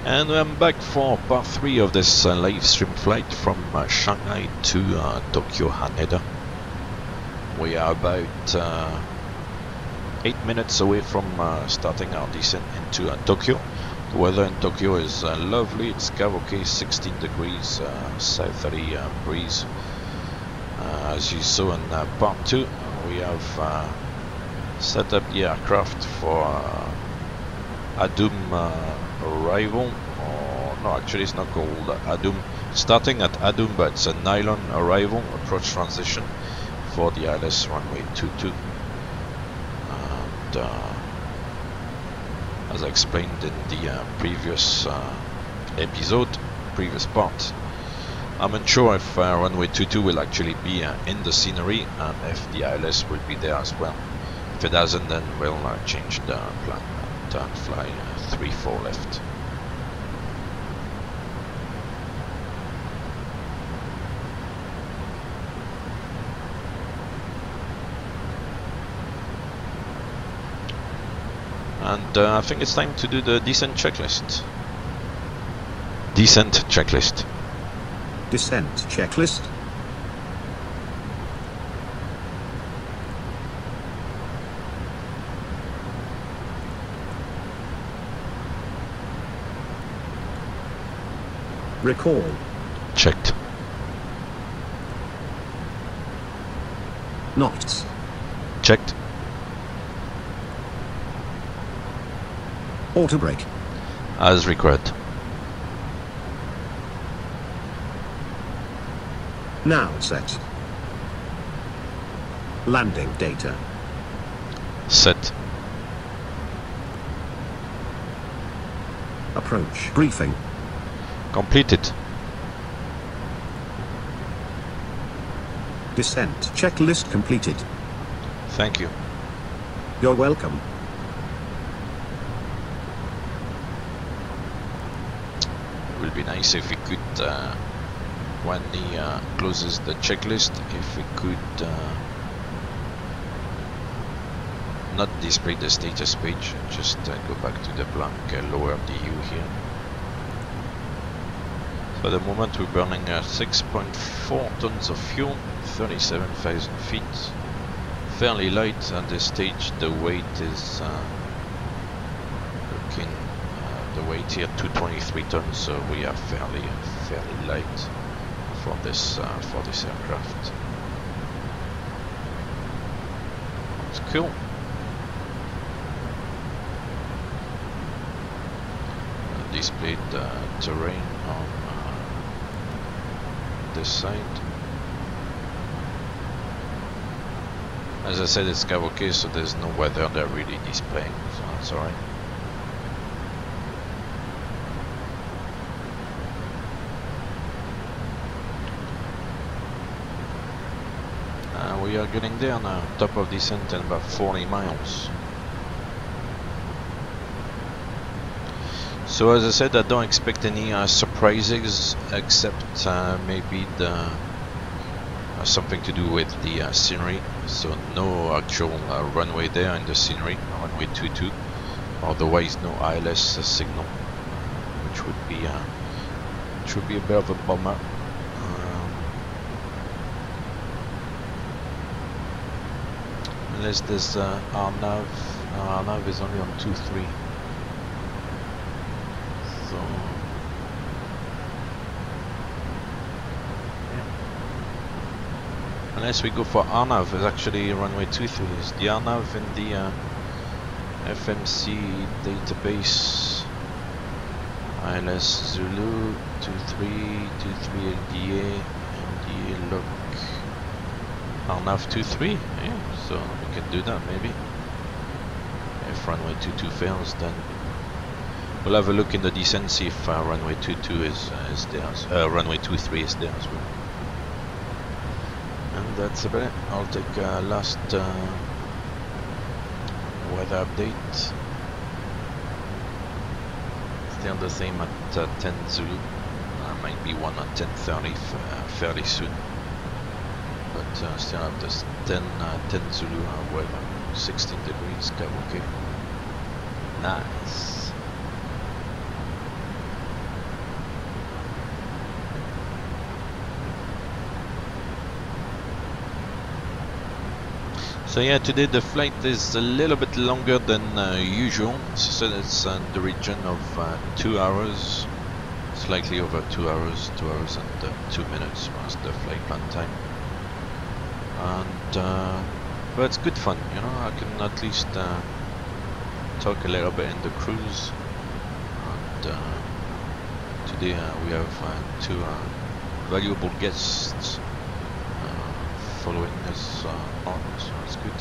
And I'm back for part 3 of this live stream flight from Shanghai to Tokyo Haneda. We are about 8 minutes away from starting our descent into Tokyo. The weather in Tokyo is lovely. It's Kawake, 16 degrees, southerly breeze. As you saw in part 2, we have set up the aircraft for Adum arrival, or no, actually it's not called Adum. Starting at Adum, but it's a nylon arrival, approach transition for the ILS runway 22. And as I explained in the previous episode, previous part, I'm unsure if runway 22 will actually be in the scenery and if the ILS will be there as well. If it doesn't, then we'll change the plan and fly 3-4 left. And I think it's time to do the descent checklist. Descent checklist. Descent checklist. Recall. Checked. Knots. Checked. Auto brake. As required. Now set. Landing data. Set. Approach briefing. Completed. Descent checklist completed. Thank you. You're welcome. It would be nice if we could, when he closes the checklist, if we could not display the status page, just go back to the blank lower the U here. For the moment we're burning 6.4 tons of fuel, 37,000 feet. Fairly light at this stage. The weight is looking, the weight here 223 tons, so we are fairly light for this aircraft. It's cool. Displayed terrain on this side. As I said, it's Kawake, so there's no weather they're really displaying, so that's alright. We are getting there now, top of descent in about 40 miles. So as I said, I don't expect any surprises except maybe the something to do with the scenery. So no actual runway there in the scenery, runway 22. Otherwise, no ILS signal, which would be a bit of a bummer. Unless there's RNAV. RNAV is only on 2-3. So yeah. Unless we go for RNAV, is actually runway 23. Is the RNAV in the FMC database? ILS Zulu 23 LDA MDA look. RNAV 23. Yeah, so we can do that maybe. If runway 22 fails, then we'll have a look in the descent, see if runway 22 is there, runway 23 is there as well. And that's about it. I'll take last weather update. Still the same at 10 Zulu. Might be one at 10:30 fairly soon. But still have this 10 Zulu weather, 16 degrees, Kawake. Nice. So yeah, today the flight is a little bit longer than usual, so it's in the region of 2 hours, slightly over 2 hours, 2 hours and 2 minutes was the flight plan time. And but it's good fun, you know. I can at least talk a little bit in the cruise. And today we have two valuable guests following us on, so it's good.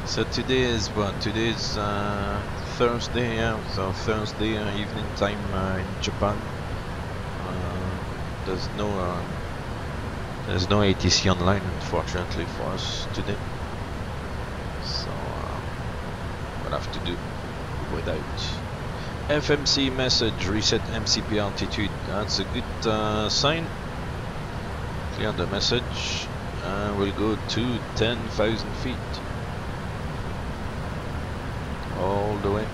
So today is what? Today is Thursday, yeah. So Thursday evening time in Japan. There's no ATC online, unfortunately, for us today. So we'll have to do without. FMC message: reset MCP altitude. That's a good sign. Clear the message. We'll go to 10,000 feet. All the way.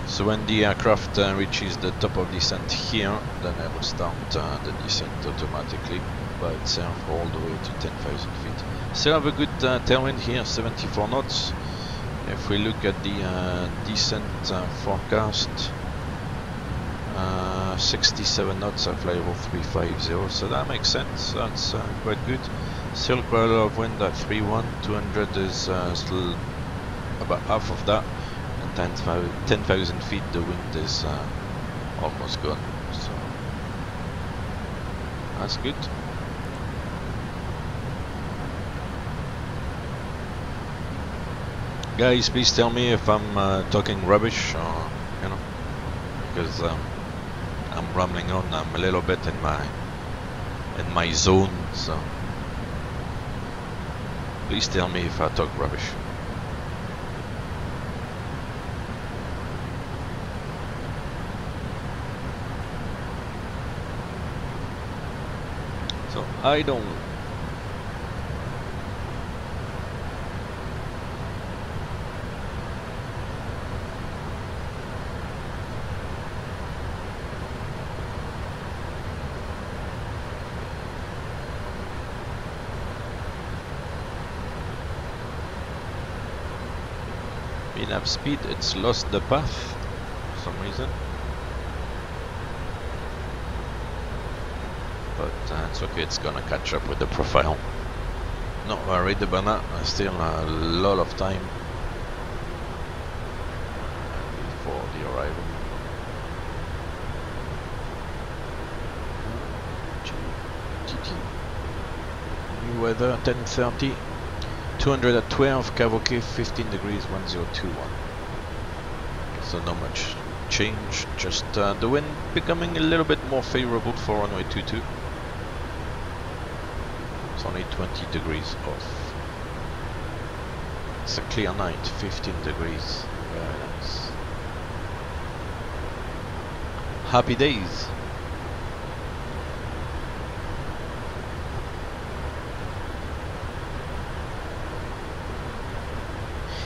So when the aircraft reaches the top of descent here, then I will start the descent automatically by itself all the way to 10,000 feet. Still have a good tailwind here, 74 knots. If we look at the descent forecast, 67 knots, I fly over 350, so that makes sense. That's quite good. Still quite a lot of wind at 3-1, 200 is still about half of that, and 10,000 feet the wind is almost gone, so that's good. Guys, please tell me if I'm talking rubbish, or, you know, because I'm rambling on. I'm a little bit in my zone, so please tell me if I talk rubbish. So I don't. Enough speed, it's lost the path for some reason, but it's okay, it's gonna catch up with the profile. Not worried about that. Still a lot of time before the arrival. RJTT. New weather 10:30. 200 at 12, Cavoque 15 degrees 1021. So not much change, just the wind becoming a little bit more favorable for runway 22. It's only 20 degrees off. It's a clear night, 15 degrees. Very nice. Happy days.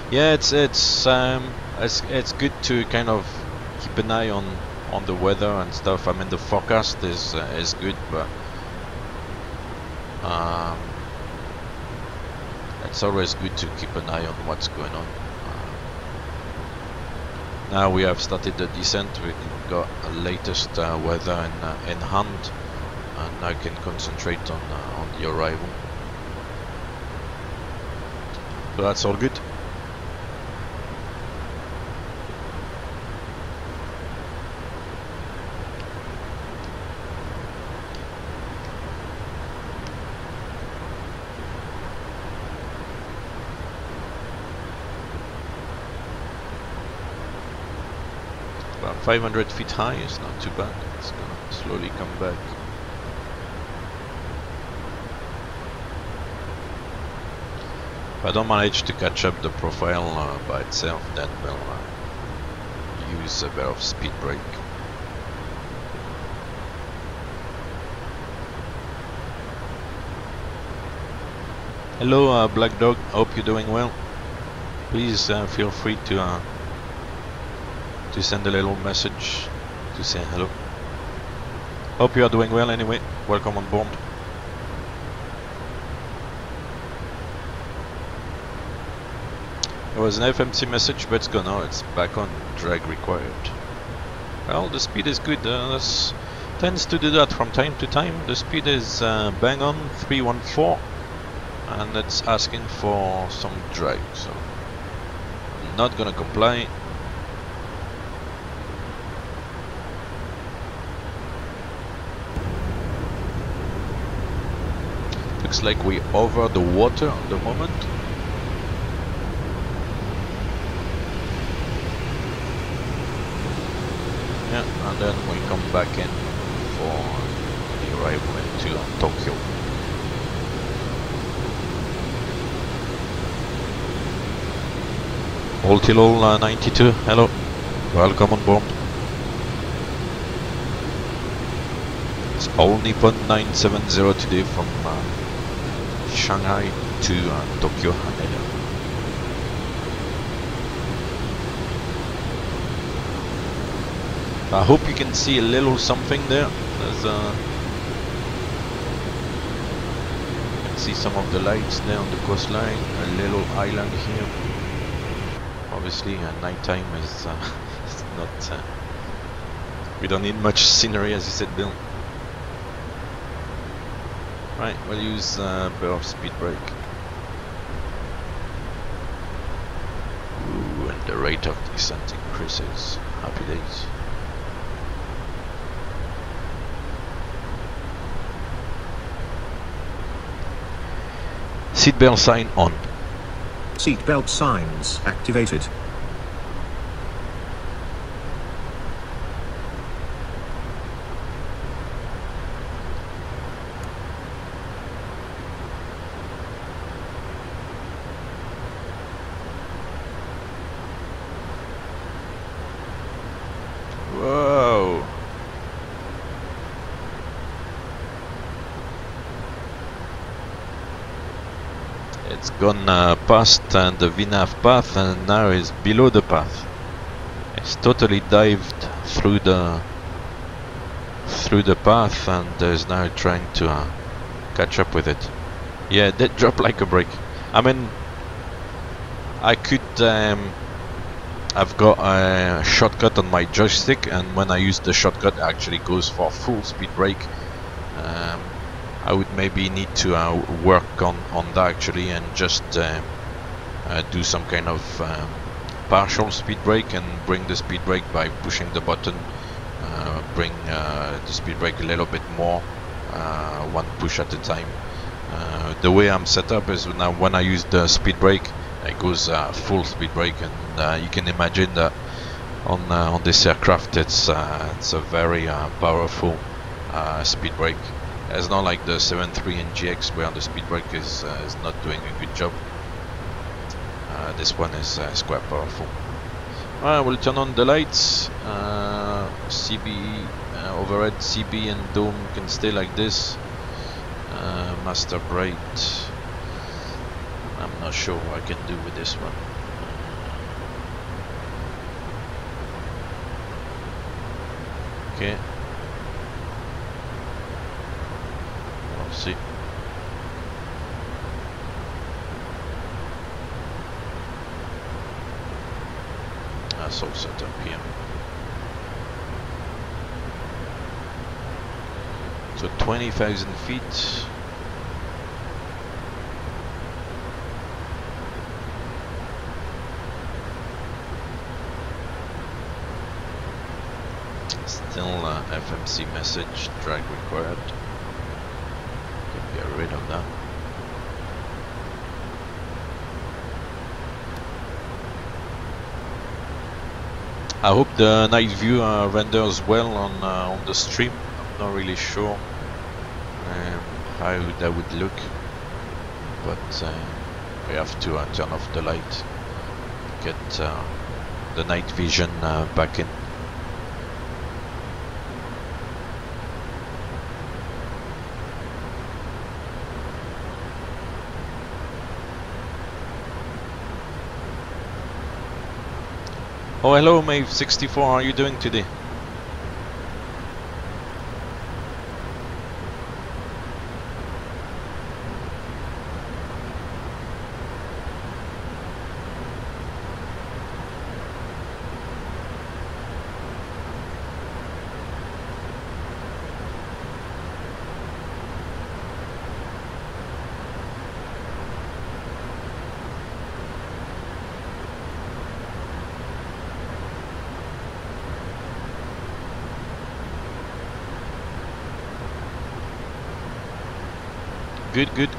Yeah, it's good to kind of keep an eye on the weather and stuff. I mean, the forecast is good, but it's always good to keep an eye on what's going on. Now we have started the descent. We've got the latest weather in hand, and I can concentrate on the arrival. So that's all good. About 500 feet high, it's not too bad. It's gonna slowly come back. If I don't manage to catch up the profile by itself, then we'll use a bit of speed brake. Hello Black Dog, hope you're doing well. Please feel free to send a little message to say hello. Hope you are doing well anyway. Welcome on board. There was an FMC message, but it's gone now. It's back on drag required. Well, the speed is good. This tends to do that from time to time. The speed is bang on 314, and it's asking for some drag. So I'm not gonna comply. Looks like we're over the water at the moment. Yeah, and then we come back in for the arrival into Tokyo. Ultilol 92, hello, welcome on board. It's all Nippon 970 today from Shanghai to Tokyo Haneda. I hope you can see a little something there. There's you can see some of the lights there on the coastline, a little island here. Obviously nighttime is it's not we don't need much scenery, as you said, Bill. Right, we'll use a bit of speed brake. Ooh, and the rate of descent increases. Happy days. Seatbelt sign on. Seatbelt signs activated. Whoa! It's gone past the VNAV path and now is below the path. It's totally dived through the path and is now trying to catch up with it. Yeah, it did drop like a brick. I mean, I could I've got a shortcut on my joystick, and when I use the shortcut it actually goes for full speed brake. I would maybe need to work on that actually, and just do some kind of partial speed brake and bring the speed brake by pushing the button, bring the speed brake a little bit more, one push at a time. The way I'm set up is now when I use the speed brake it goes full speed brake, and you can imagine that on this aircraft it's a very powerful speed brake. It's not like the 7.3 NGX where the speed brake is not doing a good job. This one is quite powerful. Alright, we'll turn on the lights. CB, overhead CB and dome can stay like this. Master bright. I'm not sure what I can do with this one. Okay. We'll see. That's all set up here. So 20,000 feet. Still FMC message, drag required. Can get rid of that. I hope the night view renders well on the stream. I'm not really sure how that would look, but we have to turn off the light, get the night vision back in. Oh, hello Mave64, how are you doing today?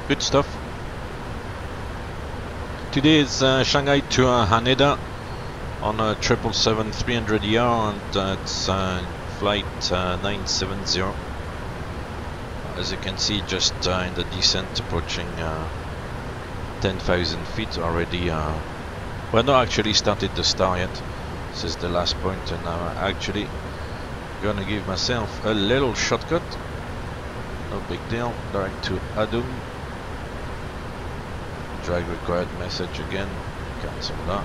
Good stuff. Today is Shanghai to Haneda on a 777-300ER, and it's flight 970. As you can see, just in the descent, approaching 10,000 feet already. Well, not actually started the star yet. This is the last point, and I'm actually gonna give myself a little shortcut. No big deal, direct to Adum. Drag required message again, cancel that.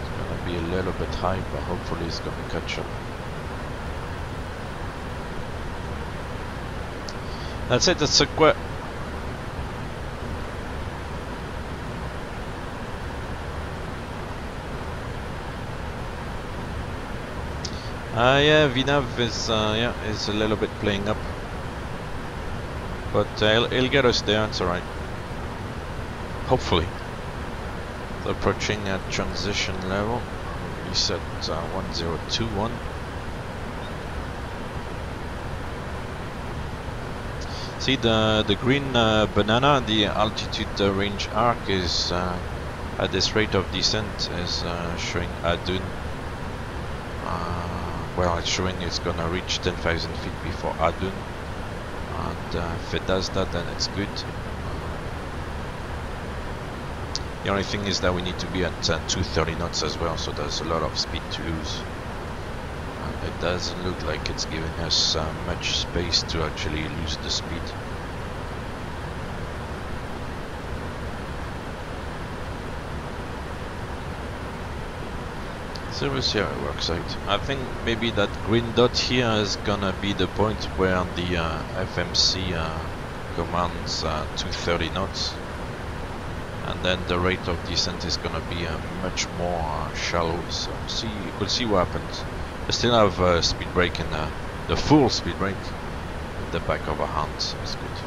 It's gonna be a little bit high, but hopefully it's gonna catch up. That's it, that's a quit. Yeah, Vinav is is a little bit playing up. But he'll get us there, it's alright. Hopefully. So approaching at transition level. Reset 1021. See the green banana, the altitude range arc is at this rate of descent is showing Adun. Well, it's showing it's gonna reach 10,000 feet before Adun. And if it does that, then it's good. The only thing is that we need to be at 230 knots as well, so there's a lot of speed to lose. And it doesn't look like it's giving us much space to actually lose the speed. So we'll see how it works out. I think maybe that green dot here is gonna be the point where the FMC commands 230 knots, and then the rate of descent is gonna be much more shallow. So we'll see what happens. I still have speed brake in the full speed brake in the back of our hand, so it's good.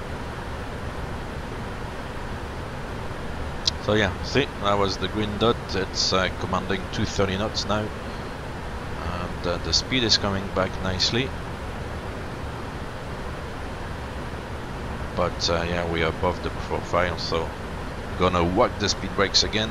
So yeah, see, that was the green dot. It's commanding 230 knots now, and the speed is coming back nicely. But yeah, we are above the profile, so I'm gonna whack the speed brakes again.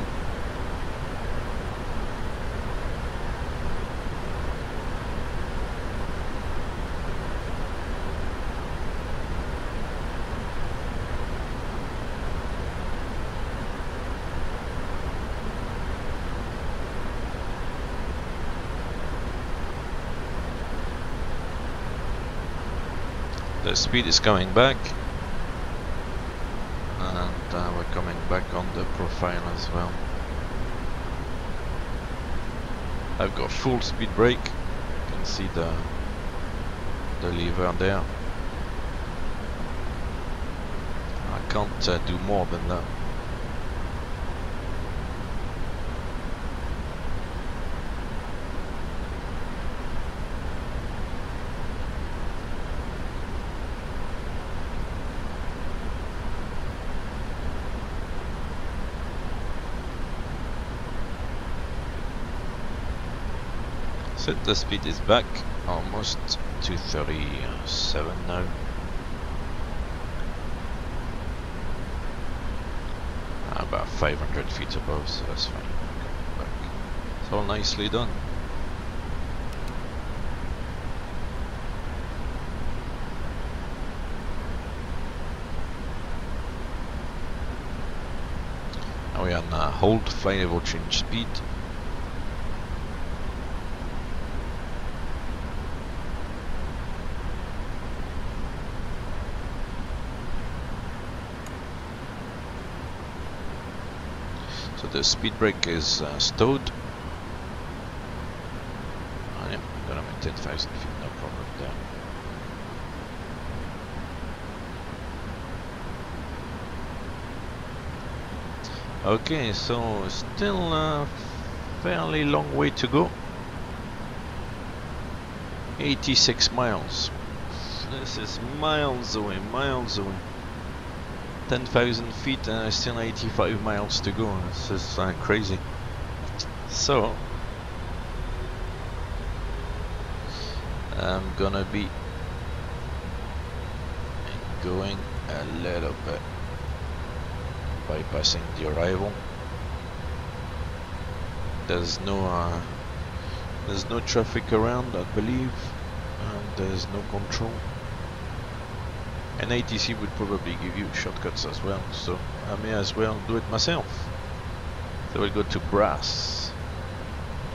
The speed is coming back, and we're coming back on the profile as well. I've got full speed brake. You can see the lever there. I can't do more than that. So the speed is back, almost 237 now. About 500 feet above, so that's fine. Back. It's all nicely done. hold, flight level change speed. So the speed brake is stowed. I am gonna maintain 10,000 feet, no problem there. Okay, so still a fairly long way to go. 86 miles. This is miles away, miles away. 10,000 feet and still 85 miles to go. This is crazy. So I'm gonna be going a little bit, bypassing the arrival. There's no traffic around, I believe, and there's no control. And ATC would probably give you shortcuts as well, so I may as well do it myself. So we'll go to Brass.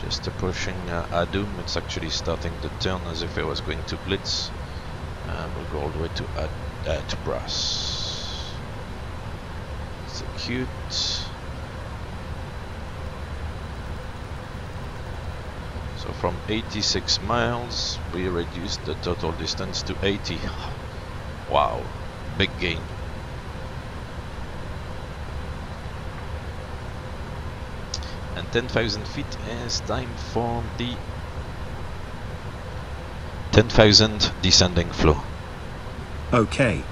Just approaching Adum. It's actually starting the turn as if it was going to Blitz, and we'll go all the way to Brass. Execute. So from 86 miles we reduced the total distance to 80. Wow, big gain. And 10,000 feet is time for the 10,000 descending flow. Okay.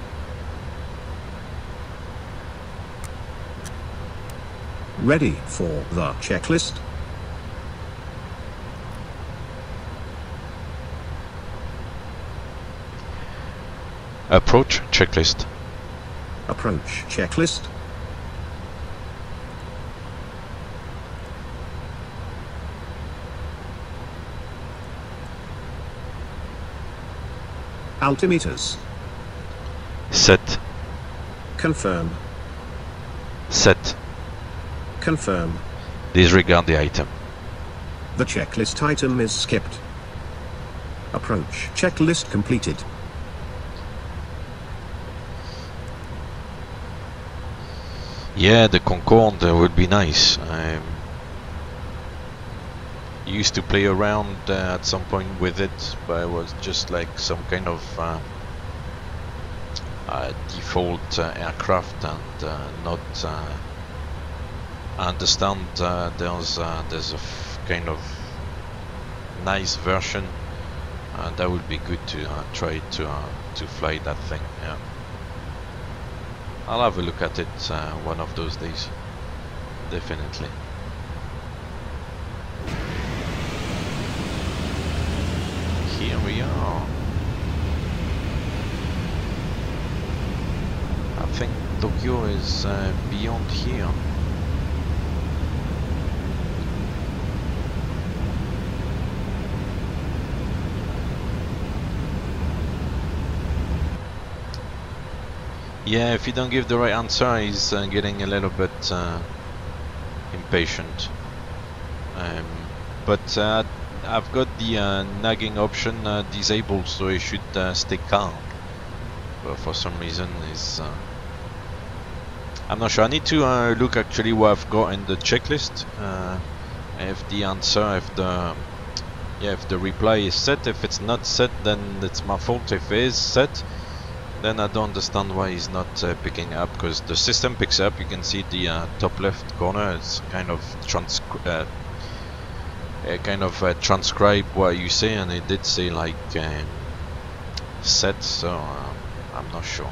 Ready for the checklist? Approach checklist. Approach checklist. Altimeters. Set. Confirm. Set. Confirm. Disregard the item. The checklist item is skipped. Approach checklist completed. Yeah, the Concorde would be nice. I used to play around at some point with it, but it was just like some kind of default aircraft, and not. I understand there's a kind of nice version. That would be good to try to fly that thing. Yeah. I'll have a look at it one of those days, definitely. Here we are. I think Tokyo is beyond here. Yeah, if you don't give the right answer, he's getting a little bit impatient. But I've got the nagging option disabled, so he should stay calm. But for some reason, he's I'm not sure. I need to look actually what I've got in the checklist. If the answer, if the reply is set. If it's not set, then it's my fault. If it is set, then I don't understand why he's not picking up, because the system picks up. You can see the top left corner. It's kind of transcribe what you say, and it did say like set, so I'm not sure.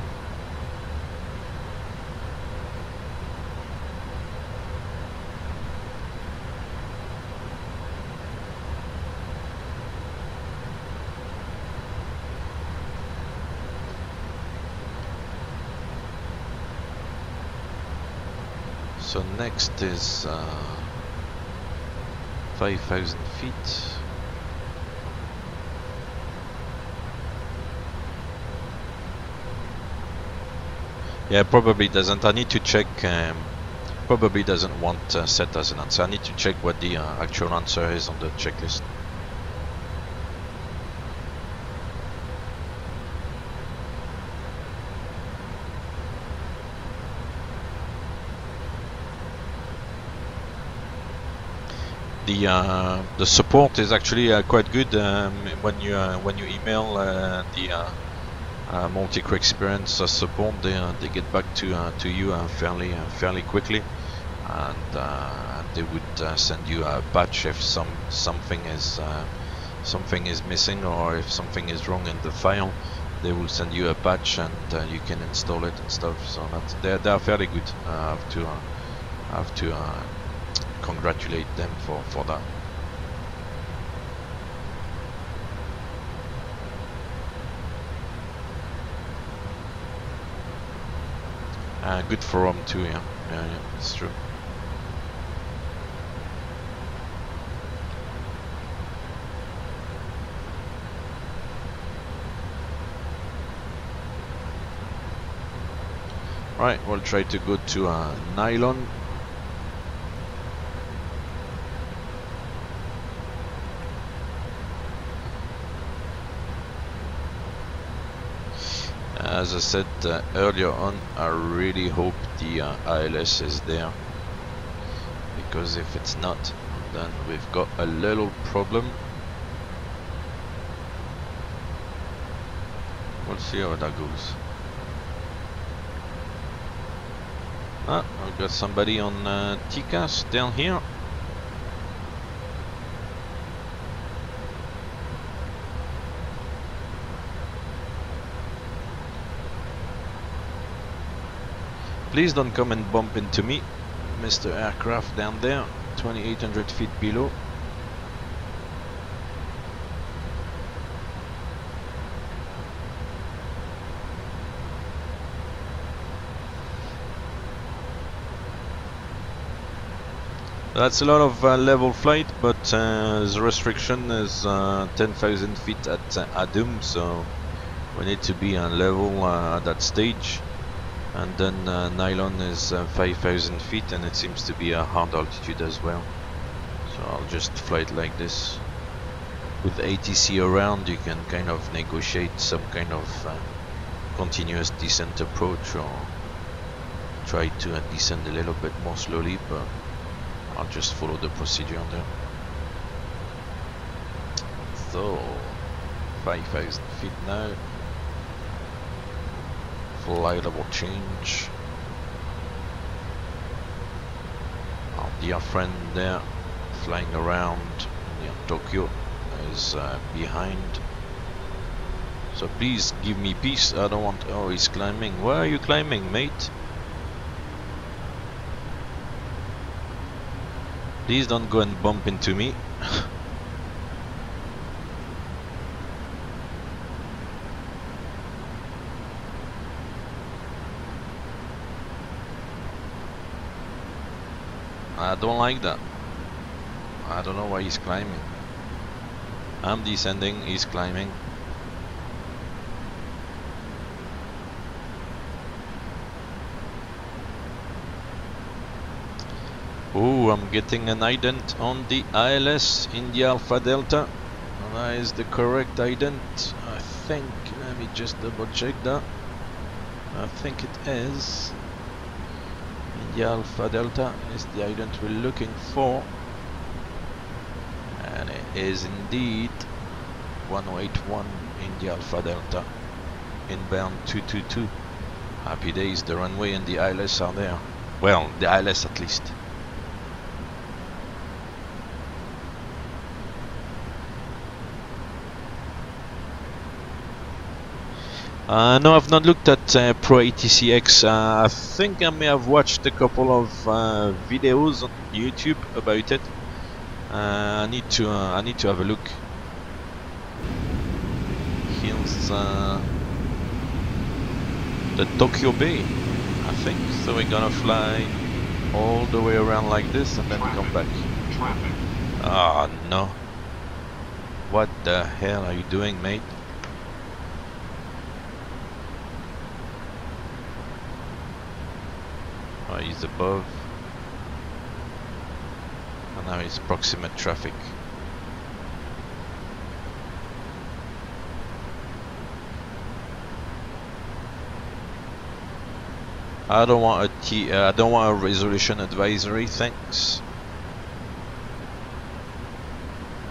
So next is 5,000 feet. Yeah, probably doesn't. I need to check probably doesn't want set as an answer. I need to check what the actual answer is on the checklist. The support is actually quite good when you email the multi-crew experience support. They get back to you fairly quickly, and they would send you a patch if something is missing, or if something is wrong in the file. They will send you a patch, and you can install it and stuff. So that they are fairly good. I have to congratulate them for that. Good forum too, yeah, it's true. Right, we'll try to go to nylon. As I said earlier on, I really hope the ILS is there, because if it's not, then we've got a little problem. We'll see how that goes. Ah, I've got somebody on TCAS down here. Please don't come and bump into me, Mr. Aircraft down there, 2800 feet below. That's a lot of level flight, but the restriction is 10,000 feet at Adum, so we need to be on level at that stage. And then nylon is 5,000 feet, and it seems to be a hard altitude as well. So I'll just fly it like this. With ATC around, you can kind of negotiate some kind of continuous descent approach, or try to descend a little bit more slowly, but I'll just follow the procedure there. So 5,000 feet now. Flight level change. Our dear friend there, flying around near Tokyo, is behind. So please give me peace. I don't want. Oh, he's climbing. Where are you climbing, mate? Please don't go and bump into me. I don't like that. I don't know why he's climbing. I'm descending, he's climbing. Oh, I'm getting an ident on the ILS in the Alpha Delta. And that is the correct ident, I think. Let me just double check that. I think it is. The Alpha Delta is the ident we're looking for, and it is indeed 1081 in the Alpha Delta, inbound 222. Happy days, the runway and the ILS are there. Well, the ILS at least. No, I've not looked at Pro ATCX. I think I may have watched a couple of videos on YouTube about it. I need to have a look. Here's the Tokyo Bay, I think. So we're gonna fly all the way around like this and then come back. Ah, no. What the hell are you doing, mate? Oh, he's above. Now it's proximate traffic. I don't want I don't want a resolution advisory, thanks.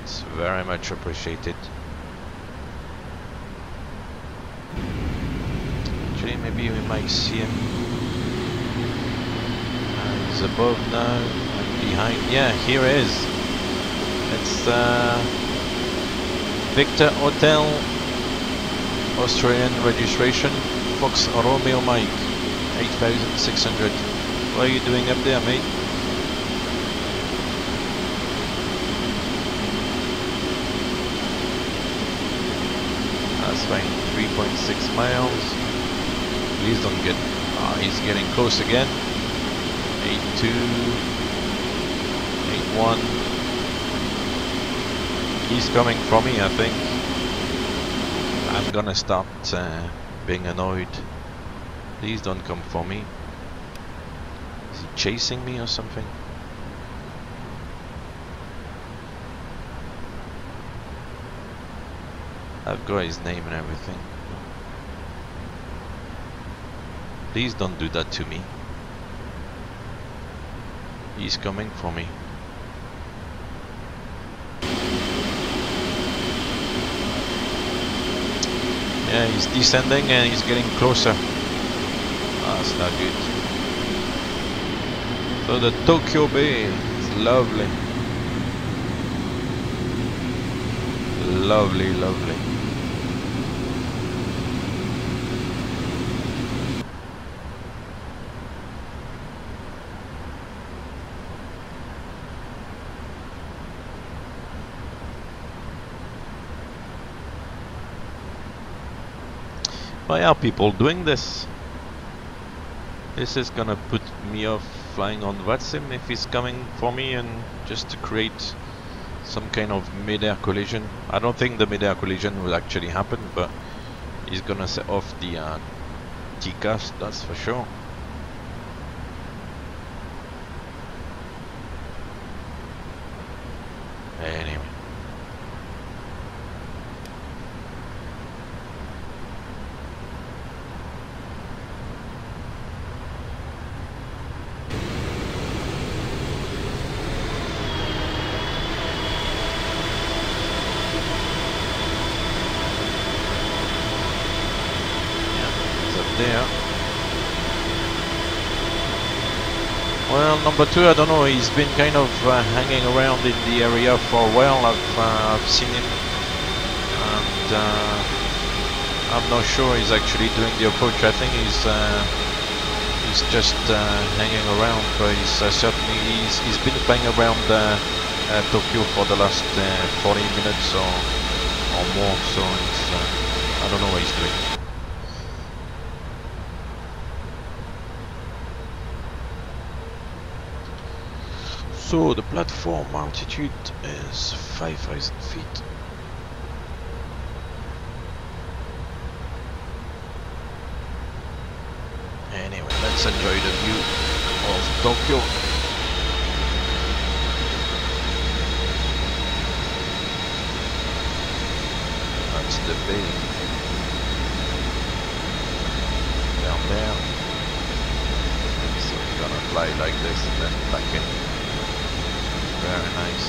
It's very much appreciated. Actually, maybe we might see him. He's above now and behind. Yeah, here he is. It's Victor Hotel, Australian registration, Fox Romeo Mike, 8600. What are you doing up there, mate? That's fine, 3.6 miles. Please don't get... he's getting close again. 82, 81. He's coming for me, I think. I'm gonna start being annoyed. Please don't come for me. Is he chasing me or something? I've got his name and everything. Please don't do that to me. He's coming for me. Yeah, he's descending and he's getting closer. That's not good. So the Tokyo Bay is lovely. Lovely, lovely. Why are people doing this? This is gonna put me off flying on VATSIM if he's coming for me, and just to create some kind of mid-air collision. I don't think the mid-air collision will actually happen, but he's gonna set off the TCAS, that's for sure. Anyway. There. Well, number two, I don't know. He's been kind of hanging around in the area for a while. I've seen him, and I'm not sure he's actually doing the approach. I think he's just hanging around, but certainly he's been playing around Tokyo for the last 40 minutes or more. So I don't know what he's doing. So the platform altitude is 5,000 feet. Anyway, let's enjoy the view of Tokyo. That's the bay. Down there. So we're gonna fly like this and then back in. Very nice.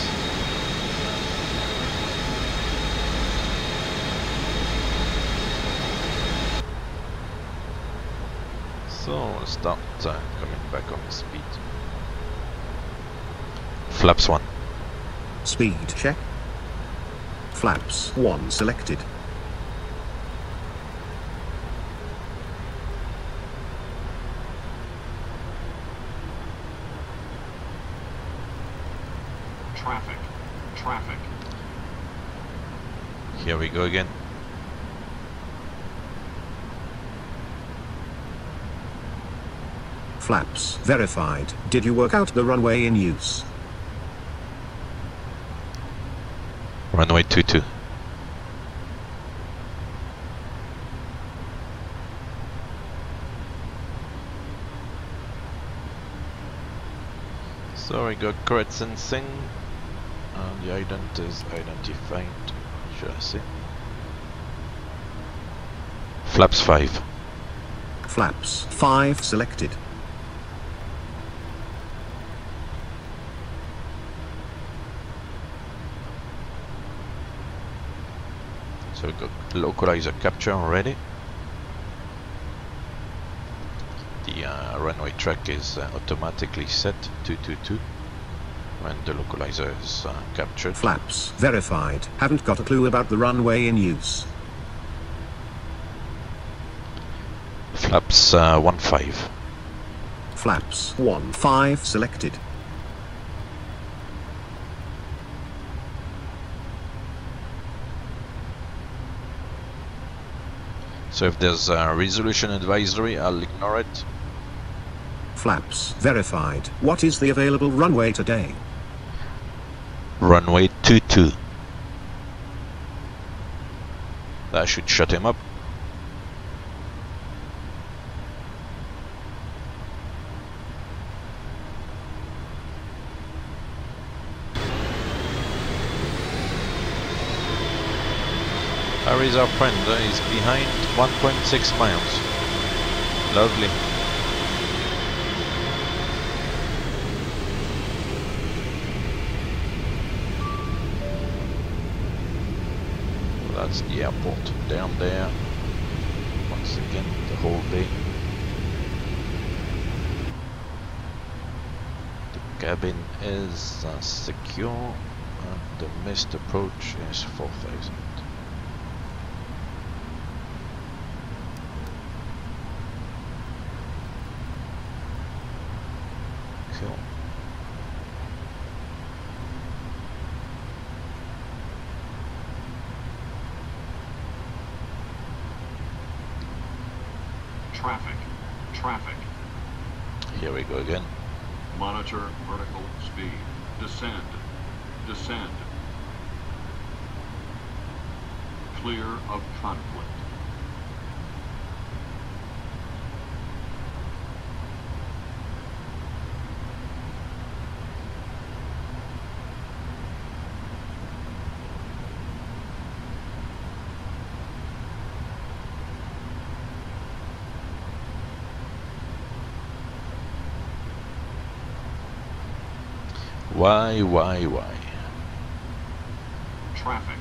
So we'll start coming back on the speed. Flaps 1. Speed check. Flaps 1 selected. Traffic. Here we go again. Flaps verified. Did you work out the runway in use? Runway 22. So we're got correct sensing. The ident is identified. Chassis. Flaps 5. Flaps 5 selected. So we got localizer capture already. The runway track is automatically set 222 when the localizer is captured. Flaps verified. Haven't got a clue about the runway in use. Flaps 15. Flaps 15 selected. So if there's a resolution advisory, I'll ignore it. Flaps verified. What is the available runway today? Runway 22. That should shut him up. Harry's our friend, he's behind 1.6 miles. Lovely. Well, that's the airport down there. Once again, the whole bay. The cabin is secure and the missed approach is 4,000. Cool. Traffic. Here we go again. Monitor vertical speed. Descend. Clear of conflict. Why? Traffic.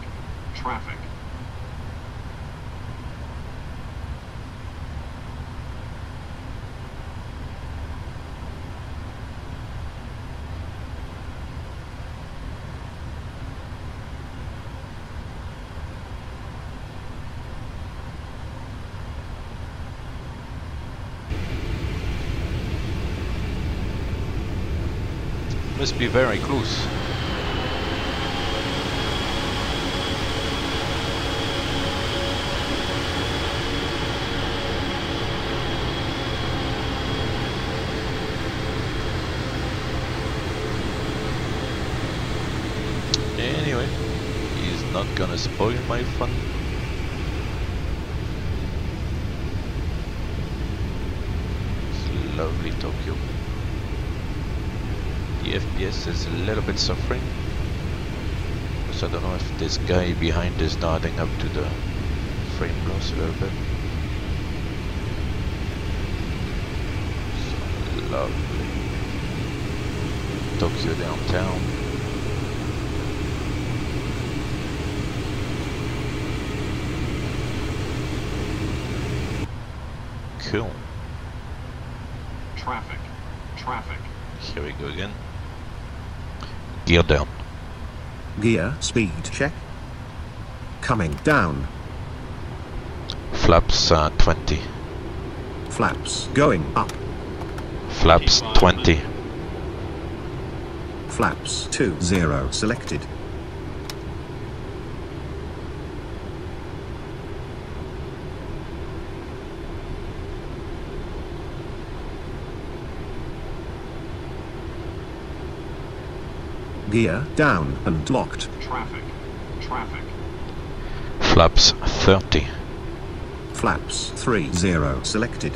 Must be very close. Anyway, he's not gonna spoil my fun. It's lovely Tokyo. The FPS is a little bit suffering, because I don't know if this guy behind is nodding up to the frame loss a little bit. So lovely Tokyo downtown. Cool. Traffic. Here we go again. Gear down. Gear speed check. Coming down. Flaps 20. Flaps going up. Flaps 20. Flaps 20 selected. Gear down and locked. Traffic. Flaps 30. Flaps 30 selected.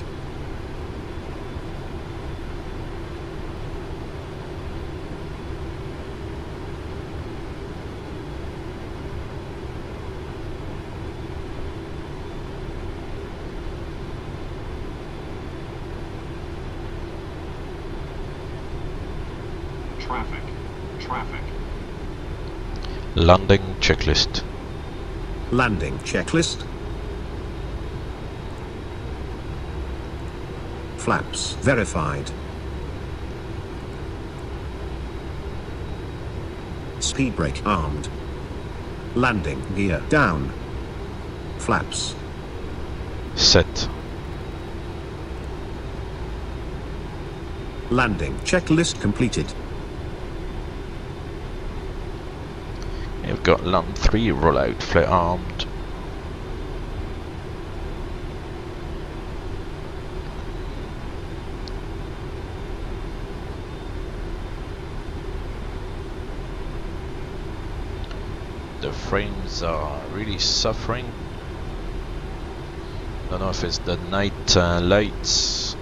Traffic. Traffic. Landing checklist. Landing checklist. Flaps verified. Speed brake armed. Landing gear down. Flaps. Set. Landing checklist completed. You've got land 3 rollout flare armed. The frames are really suffering. Don't know if it's the night lights.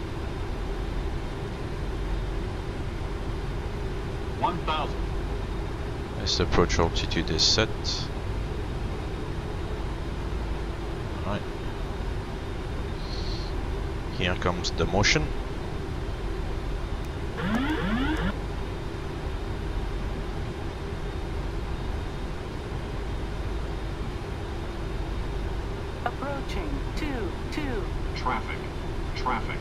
1,000. As the approach altitude is set. Right. Here comes the motion. Approaching 2-2. Traffic. Traffic.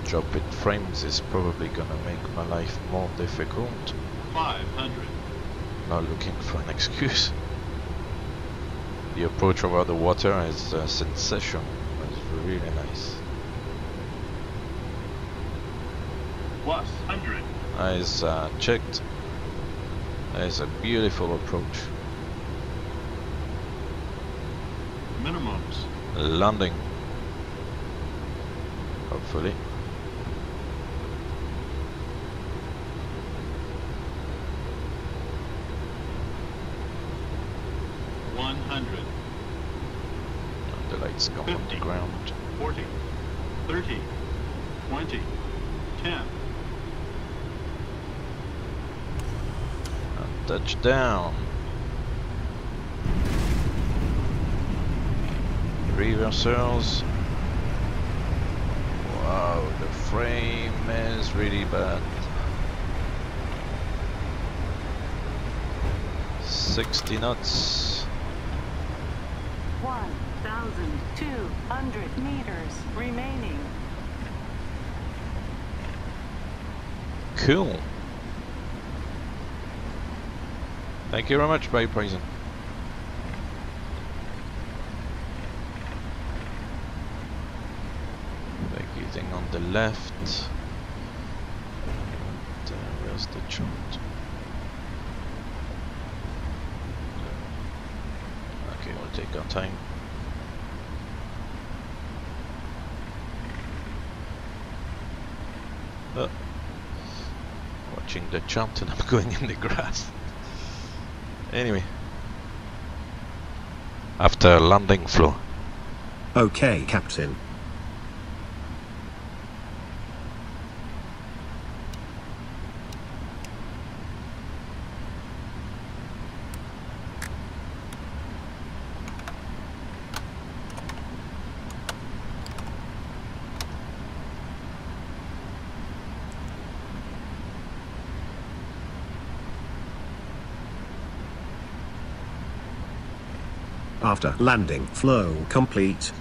Drop in frames is probably gonna make my life more difficult. 500. Not looking for an excuse. The approach over the water is sensational. It's really nice. Plus 100. Eyes checked. There's a beautiful approach. Minimums. Landing. Hopefully. The lights go on the 50. ground. 40. 30. 20. 10. And touchdown. Reversers. Wow, the frame is really bad. 60 knots. 1,200 meters remaining. Cool. Thank you very much, Bay Prison. Baggy thing on the left. And, where's the chart? Okay, we'll take our time. Watching the chart and I'm going in the grass. Anyway. After landing floor. Okay, Captain. After landing flow complete.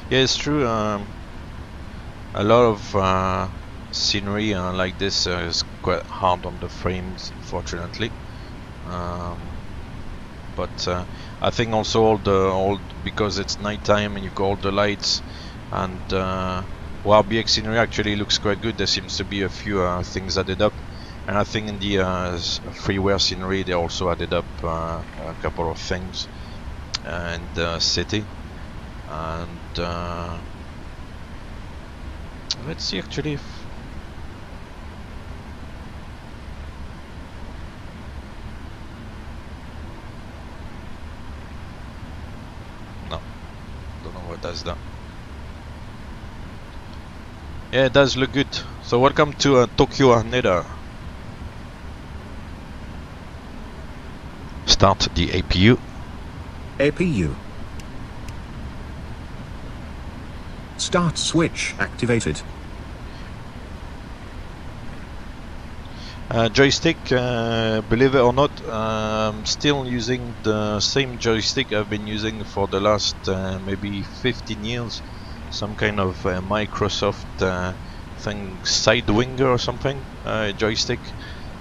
Yeah, it's true. A lot of scenery like this is quite hard on the frames, unfortunately. But I think also because it's nighttime and you've got all the lights, and well, BX scenery actually looks quite good. There seems to be a few things added up, and I think in the freeware scenery they also added up a couple of things. And city, and let's see actually if no, don't know what does that. Yeah, it does look good. So welcome to Tokyo Haneda. Start the APU. APU. Start switch activated. Joystick, believe it or not, I'm still using the same joystick I've been using for the last maybe 15 years. Some kind of Microsoft thing, Sidewinder or something, joystick.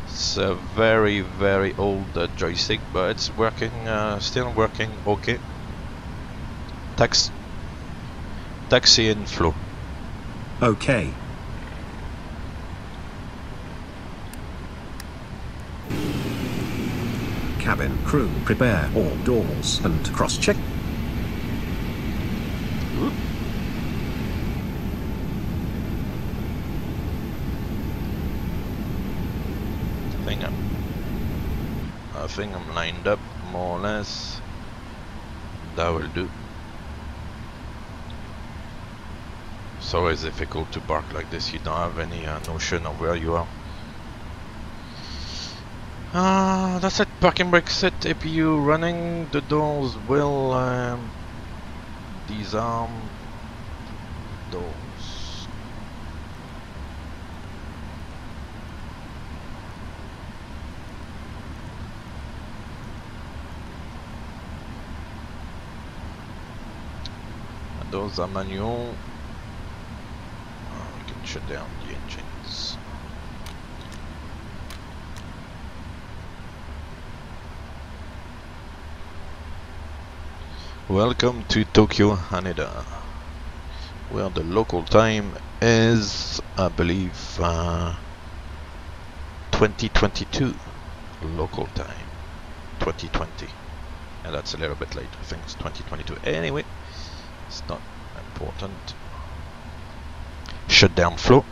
It's a very, very old joystick, but it's working, still working okay. Taxi in flow. Okay. Cabin crew, prepare all doors and cross-check. I think I'm lined up more or less. That will do. It's always difficult to park like this. You don't have any notion of where you are. That's it. Parking brake set, APU running. The doors will disarm. Doors. Those are manual. We can shut down the engines. Welcome to Tokyo Haneda, where the local time is, I believe, 2022 local time. 2020. And that's a little bit late. I think it's 2022. Anyway. It's not important. Shutdown flow.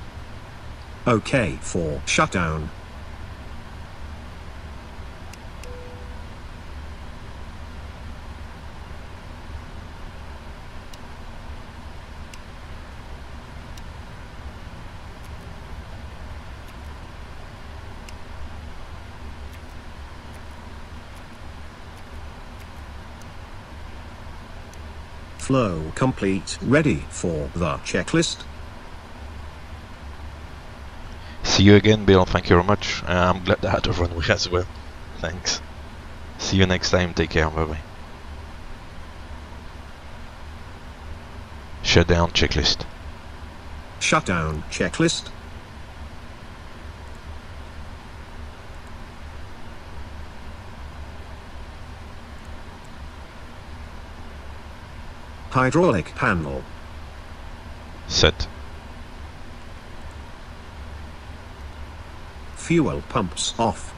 Okay for shutdown. Flow complete, ready for the checklist. See you again, Bill. Thank you very much. I'm glad I had a runway as well. Thanks. See you next time. Take care. Bye bye. Shutdown checklist. Shutdown checklist. Hydraulic panel. Set. Fuel pumps off.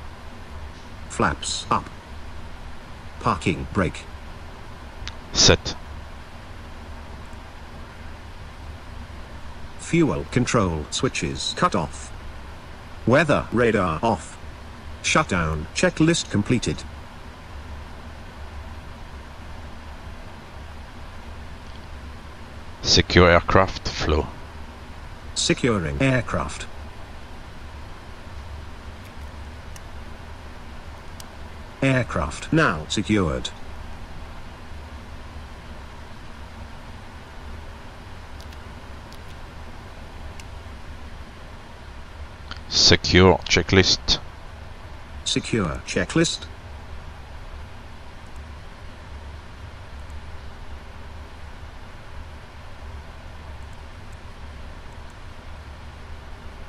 Flaps up. Parking brake. Set. Fuel control switches cut off. Weather radar off. Shutdown checklist completed. Secure aircraft flow. Securing aircraft. Aircraft now secured. Secure checklist. Secure checklist.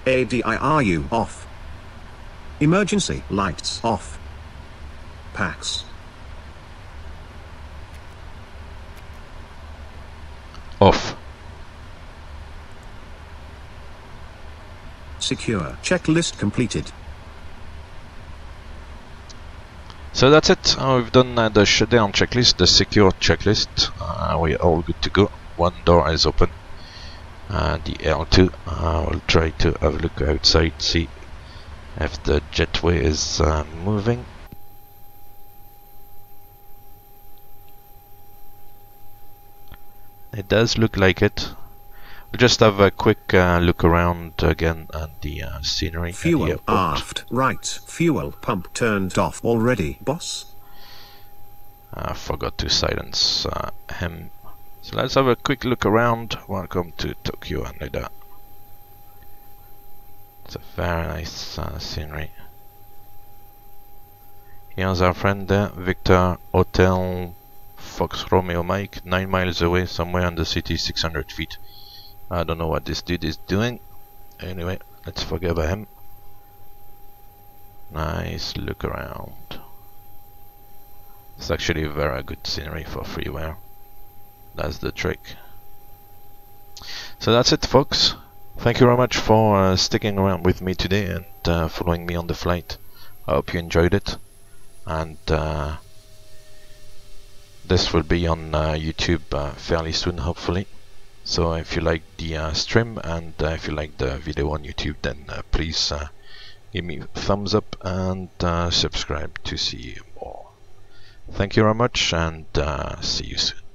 ADIRU off. Emergency lights off. Packs. Off. Secure checklist completed. So that's it. We've done the shutdown checklist, the secure checklist. We're all good to go. One door is open. The L2. We'll try to have a look outside, see if the jetway is moving. It does look like it. We'll just have a quick look around again at the scenery. Fuel aft right. Fuel pump turned off already, boss. I forgot to silence him. So let's have a quick look around. Welcome to Tokyo Haneda. It's a very nice scenery. Here's our friend there, Victor Hotel Fox Romeo Mike, 9 miles away, somewhere in the city, 600 feet. I don't know what this dude is doing. Anyway, let's forget about him. Nice look around. It's actually a very good scenery for freeware. That's the trick. So that's it, folks. Thank you very much for sticking around with me today and following me on the flight. I hope you enjoyed it. And this will be on YouTube fairly soon, hopefully. So if you like the stream and if you like the video on YouTube, then please give me a thumbs up and subscribe to see more. Thank you very much, and see you soon.